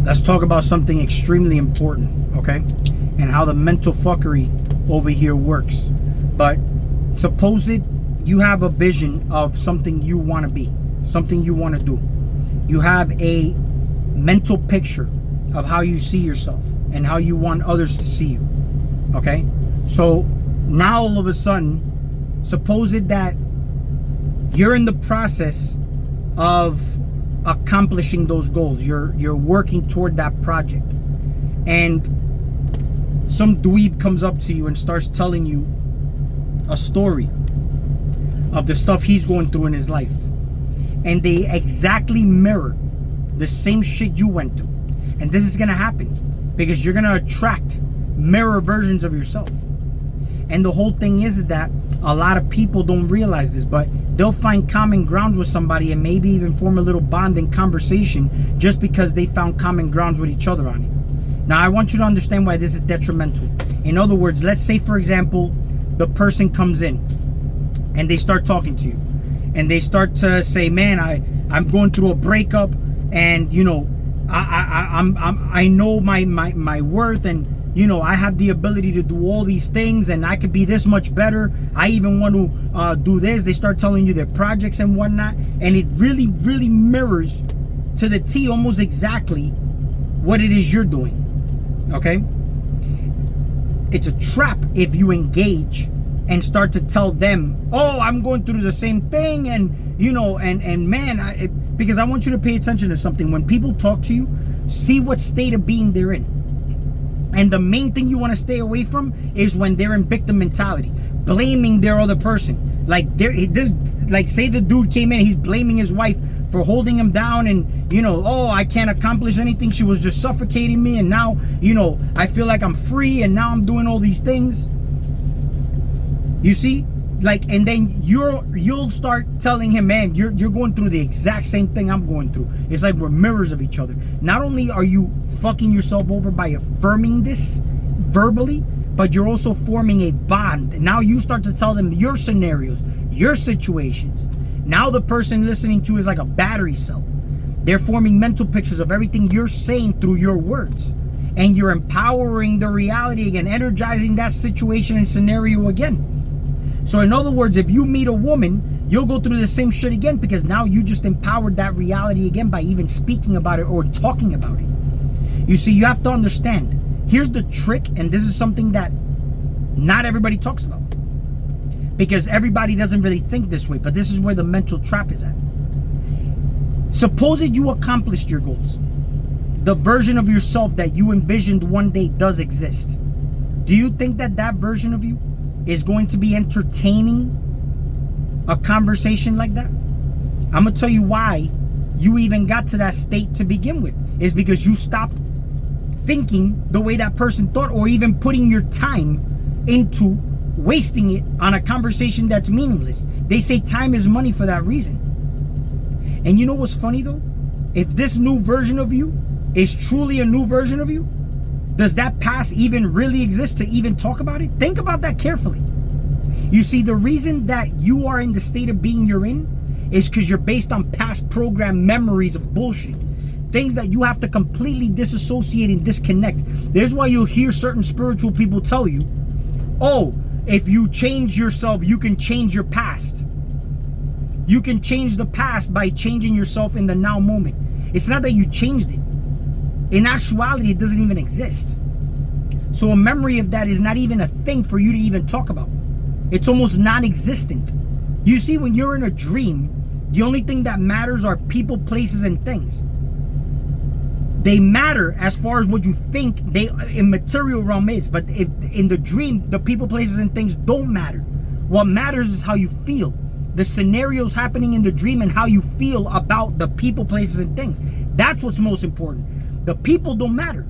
let's talk about something extremely important, okay? And how the mental fuckery over here works. But suppose you have a vision of something you want to be, something you want to do. You have a mental picture of how you see yourself and how you want others to see you, okay? So now all of a sudden, suppose that you're in the process of accomplishing those goals. You're working toward that project, and some dweeb comes up to you and starts telling you a story of the stuff he's going through in his life, and they exactly mirror the same shit you went through. And this is gonna happen because you're gonna attract mirror versions of yourself. And the whole thing is that a lot of people don't realize this, but they'll find common grounds with somebody and maybe even form a little bond in conversation just because they found common grounds with each other on it. Now, I want you to understand why this is detrimental. In other words, let's say, for example, the person comes in and they start talking to you and they start to say, man, I'm going through a breakup, and you know, I know my worth, and you know, I have the ability to do all these things, and I could be this much better. I even want to do this. They start telling you their projects and whatnot, and it really, really mirrors to the T almost exactly what it is you're doing. Okay? It's a trap if you engage and start to tell them, oh, I'm going through the same thing, and you know, and man, because I want you to pay attention to something. When people talk to you, see what state of being they're in. And the main thing you want to stay away from is when they're in victim mentality, blaming their other person. Like say the dude came in, he's blaming his wife for holding him down, and you know, oh, I can't accomplish anything. She was just suffocating me, and now, you know, I feel like I'm free, and now I'm doing all these things. You see? Like, and then you'll start telling him, man, you're going through the exact same thing I'm going through. It's like we're mirrors of each other. Not only are you fucking yourself over by affirming this verbally, but you're also forming a bond. Now you start to tell them your scenarios, your situations. Now the person listening to is like a battery cell. They're forming mental pictures of everything you're saying through your words. And you're empowering the reality again, energizing that situation and scenario again. So in other words, if you meet a woman, you'll go through the same shit again, because now you just empowered that reality again by even speaking about it or talking about it. You see, you have to understand, here's the trick, and this is something that not everybody talks about, because everybody doesn't really think this way, but this is where the mental trap is at. Suppose that you accomplished your goals. The version of yourself that you envisioned one day does exist. Do you think that that version of you is going to be entertaining a conversation like that? I'm gonna tell you why you even got to that state to begin with. Is because you stopped thinking the way that person thought, or even putting your time into wasting it on a conversation that's meaningless. They say time is money for that reason. And you know what's funny though? If this new version of you is truly a new version of you, does that past even really exist to even talk about it? Think about that carefully. You see, the reason that you are in the state of being you're in is because you're based on past program memories of bullshit. Things that you have to completely disassociate and disconnect. There's why you'll hear certain spiritual people tell you, oh, if you change yourself, you can change your past. You can change the past by changing yourself in the now moment. It's not that you changed it. In actuality, it doesn't even exist. So a memory of that is not even a thing for you to even talk about. It's almost non-existent. You see, when you're in a dream, the only thing that matters are people, places, and things. They matter as far as what you think they in material realm is, but if in the dream, the people, places, and things don't matter. What matters is how you feel. The scenarios happening in the dream and how you feel about the people, places, and things. That's what's most important. The people don't matter.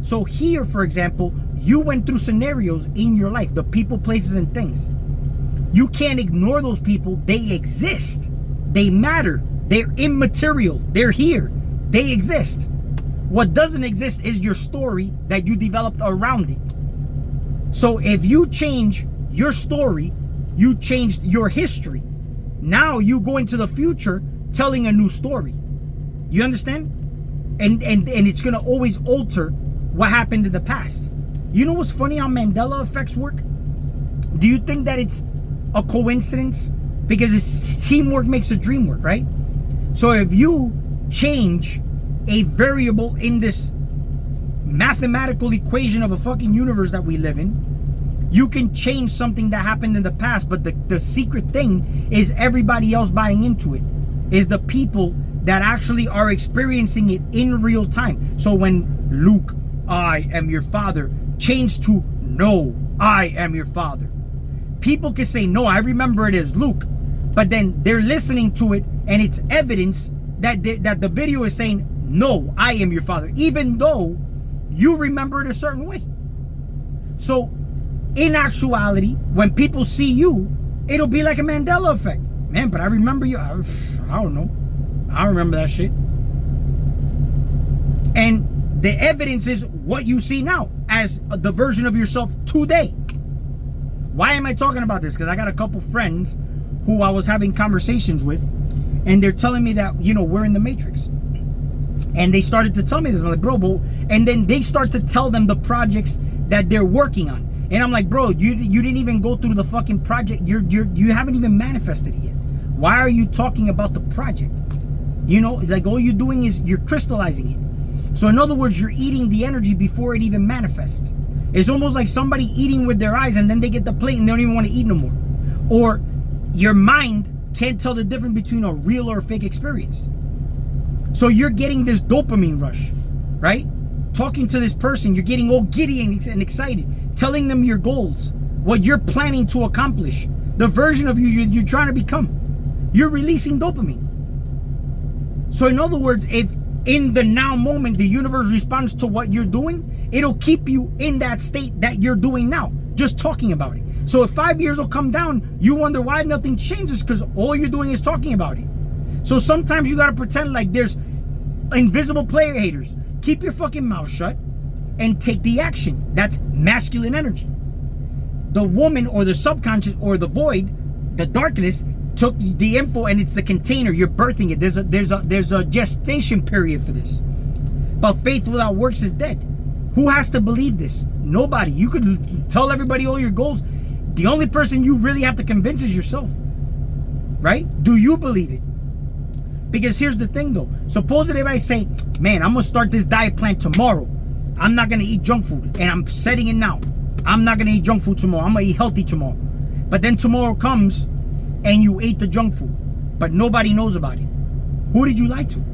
So here, for example, you went through scenarios in your life, the people, places, and things. You can't ignore those people. They exist. They matter. They're immaterial. They're here. They exist. What doesn't exist is your story that you developed around it. So if you change your story, you changed your history. Now you go into the future telling a new story. You understand? and it's gonna always alter what happened in the past. You know what's funny how Mandela effects work? Do you think that it's a coincidence? Because it's teamwork makes a dream work, right? So if you change a variable in this mathematical equation of a fucking universe that we live in, you can change something that happened in the past. But the secret thing is everybody else buying into it, is the people that actually are experiencing it in real time. So when Luke, I am your father, changed to no, I am your father, people can say, no, I remember it as Luke, but then they're listening to it and it's evidence that the video is saying, no, I am your father, even though you remember it a certain way. So in actuality, when people see you, it'll be like a Mandela effect. Man, but I remember you. I don't know. I don't remember that shit. And the evidence is what you see now as the version of yourself today. Why am I talking about this? Because I got a couple friends who I was having conversations with, and they're telling me that, you know, we're in the Matrix. And they started to tell me this. I'm like, bro, and then they start to tell them the projects that they're working on. And I'm like, bro, you didn't even go through the fucking project. You haven't even manifested it yet. Why are you talking about the project? You know, like all you're doing is you're crystallizing it. So in other words, you're eating the energy before it even manifests. It's almost like somebody eating with their eyes and then they get the plate and they don't even want to eat no more. Or your mind can't tell the difference between a real or a fake experience. So you're getting this dopamine rush, right? Talking to this person, you're getting all giddy and excited, telling them your goals, what you're planning to accomplish, the version of you you're trying to become. You're releasing dopamine. So in other words, if in the now moment the universe responds to what you're doing, it'll keep you in that state that you're doing now, just talking about it. So if 5 years will come down, you wonder why nothing changes, because all you're doing is talking about it. So sometimes you gotta pretend like there's invisible player haters. Keep your fucking mouth shut and take the action. That's masculine energy. The woman or the subconscious or the void, the darkness, took the info and it's the container. You're birthing it. There's a gestation period for this. But faith without works is dead. Who has to believe this? Nobody. You could tell everybody all your goals. The only person you really have to convince is yourself. Right? Do you believe it? Because here's the thing though. Suppose that if I say, man, I'm going to start this diet plan tomorrow. I'm not going to eat junk food. And I'm setting it now. I'm not going to eat junk food tomorrow. I'm going to eat healthy tomorrow. But then tomorrow comes and you ate the junk food. But nobody knows about it. Who did you lie to?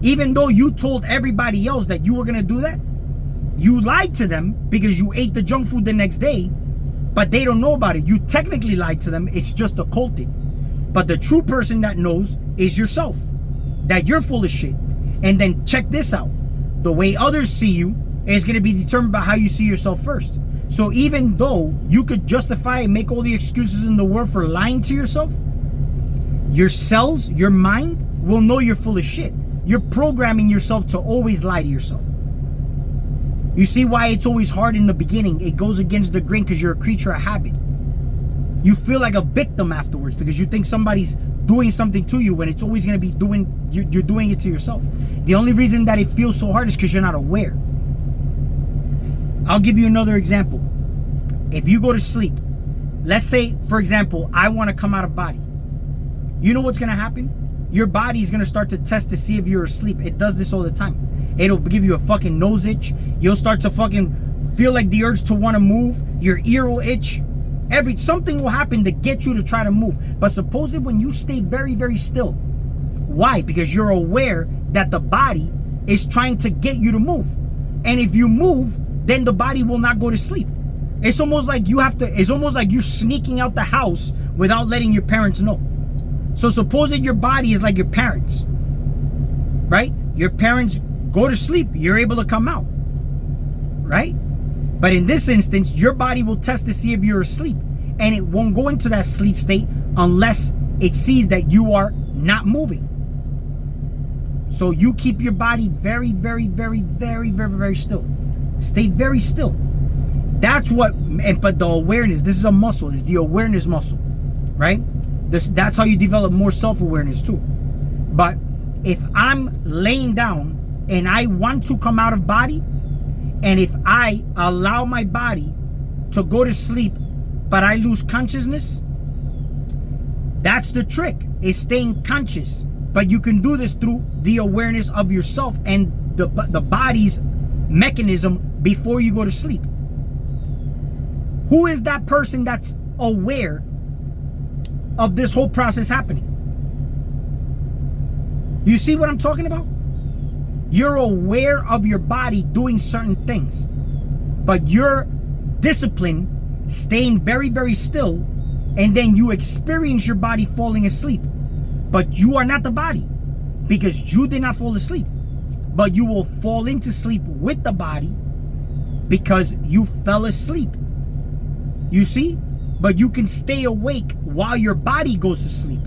Even though you told everybody else that you were going to do that, you lied to them because you ate the junk food the next day. But they don't know about it. You technically lied to them. It's just occulted. But the true person that knows is yourself. That you're full of shit. And then check this out. The way others see you is going to be determined by how you see yourself first. So even though you could justify and make all the excuses in the world for lying to yourself, your cells, your mind will know you're full of shit. You're programming yourself to always lie to yourself. You see why it's always hard in the beginning? It goes against the grain because you're a creature of habit. You feel like a victim afterwards because you think somebody's doing something to you when it's always going to be you're doing it to yourself. The only reason that it feels so hard is because you're not aware. I'll give you another example. If you go to sleep, let's say, for example, I want to come out of body. You know what's going to happen? Your body is going to start to test to see if you're asleep. It does this all the time. It'll give you a fucking nose itch. You'll start to fucking feel like the urge to want to move. Your ear will itch. Something will happen to get you to try to move. But suppose when you stay very, very still. Why? Because you're aware that the body is trying to get you to move. And if you move, then the body will not go to sleep. It's almost like it's almost like you're sneaking out the house without letting your parents know. So suppose that your body is like your parents, right? Your parents go to sleep, you're able to come out, right? But in this instance, your body will test to see if you're asleep, and it won't go into that sleep state unless it sees that you are not moving. So you keep your body very, very, very, very, very, very still. Stay very still. That's what, but the awareness, this is a muscle, it's the awareness muscle, right? That's how you develop more self-awareness too. But if I'm laying down and I want to come out of body, and if I allow my body to go to sleep, but I lose consciousness, that's the trick, is staying conscious. But you can do this through the awareness of yourself and the body's mechanism before you go to sleep. Who is that person that's aware of this whole process happening? You see what I'm talking about? You're aware of your body doing certain things, but you're disciplined, staying very, very still, and then you experience your body falling asleep. But you are not the body, because you did not fall asleep. But you will fall into sleep with the body because you fell asleep. You see? But you can stay awake while your body goes to sleep.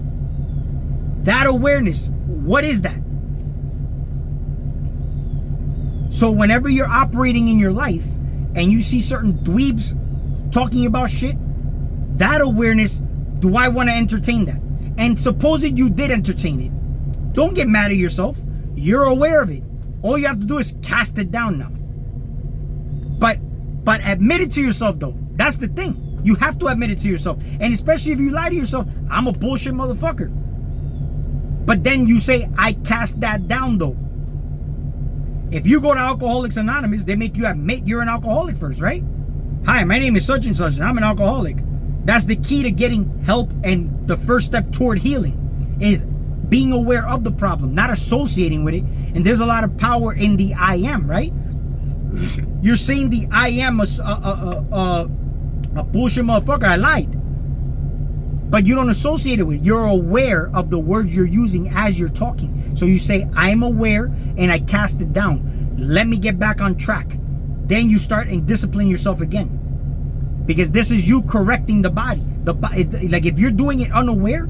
That awareness, what is that? So whenever you're operating in your life and you see certain dweebs talking about shit, that awareness, do I want to entertain that? And suppose that you did entertain it. Don't get mad at yourself. You're aware of it. All you have to do is cast it down now. But admit it to yourself though. That's the thing. You have to admit it to yourself. And especially if you lie to yourself, I'm a bullshit motherfucker. But then you say, I cast that down though. If you go to Alcoholics Anonymous, they make you admit you're an alcoholic first, right? Hi, my name is such and such, and I'm an alcoholic. That's the key to getting help, and the first step toward healing is being aware of the problem, not associating with it. And there's a lot of power in the I am, right? You're saying the I am a bullshit motherfucker, I lied. But you don't associate it with it. You're aware of the words you're using as you're talking. So you say, I'm aware, and I cast it down. Let me get back on track. Then you start and discipline yourself again. Because this is you correcting the body. Like if you're doing it unaware,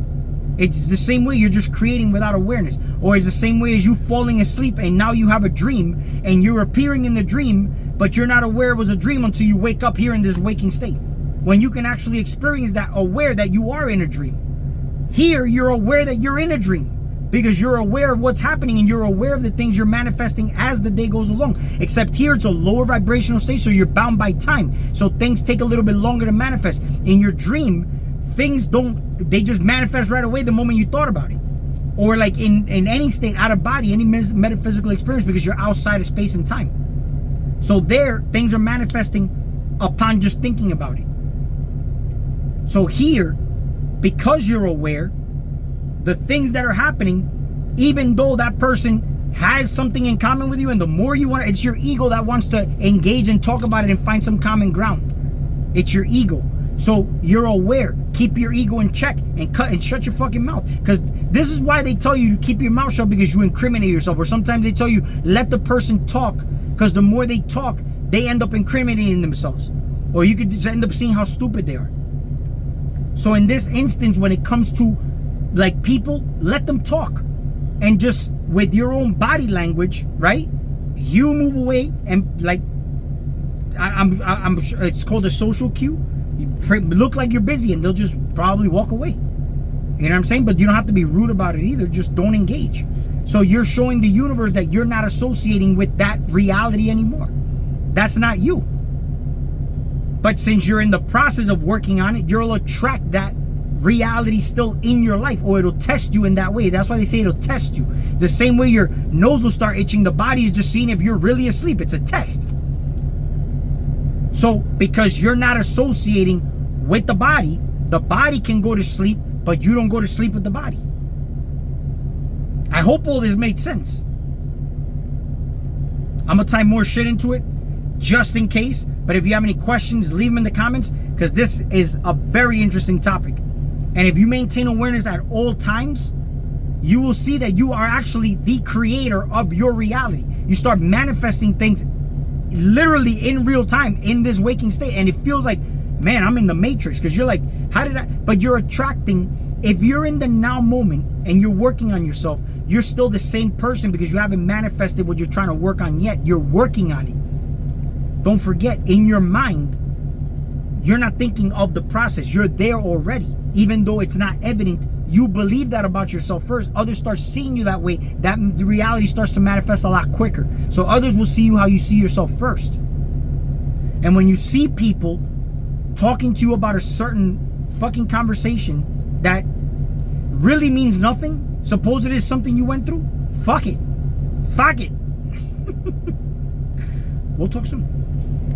it's the same way you're just creating without awareness. Or it's the same way as you falling asleep and now you have a dream and you're appearing in the dream, but you're not aware it was a dream until you wake up here in this waking state. When you can actually experience that, aware that you are in a dream. Here, you're aware that you're in a dream because you're aware of what's happening and you're aware of the things you're manifesting as the day goes along. Except here, it's a lower vibrational state, so you're bound by time. So things take a little bit longer to manifest. In your dream, things they just manifest right away the moment you thought about it. Or like in any state, out of body, any metaphysical experience, because you're outside of space and time. So there, things are manifesting upon just thinking about it. So here, because you're aware, the things that are happening, even though that person has something in common with you, and the more you want, it's your ego that wants to engage and talk about it and find some common ground. It's your ego. So you're aware. Keep your ego in check and cut and shut your fucking mouth. Because this is why they tell you to keep your mouth shut, because you incriminate yourself. Or sometimes they tell you, let the person talk, because the more they talk, they end up incriminating themselves. Or you could just end up seeing how stupid they are. So in this instance, when it comes to like people, let them talk, and just with your own body language, right? You move away and like, I'm sure it's called a social cue. You look like you're busy, and they'll just probably walk away. You know what I'm saying? But you don't have to be rude about it either. Just don't engage. So you're showing the universe that you're not associating with that reality anymore. That's not you. But since you're in the process of working on it, you'll attract that reality still in your life, or it'll test you in that way. That's why they say it'll test you. The same way your nose will start itching, the body is just seeing if you're really asleep. It's a test. So because you're not associating with the body can go to sleep, but you don't go to sleep with the body. I hope all this made sense. I'm gonna type more shit into it just in case. But if you have any questions, leave them in the comments, because this is a very interesting topic. And if you maintain awareness at all times, you will see that you are actually the creator of your reality. You start manifesting things literally in real time in this waking state. And it feels like, man, I'm in the matrix, because you're like, how did I? But you're attracting, if you're in the now moment and you're working on yourself, you're still the same person, because you haven't manifested what you're trying to work on yet. You're working on it. Don't forget, in your mind, you're not thinking of the process. You're there already. Even though it's not evident, you believe that about yourself first, others start seeing you that way. That the reality starts to manifest a lot quicker. So others will see you how you see yourself first. And when you see people talking to you about a certain fucking conversation that really means nothing, suppose it is something you went through, fuck it. Fuck it. We'll talk soon.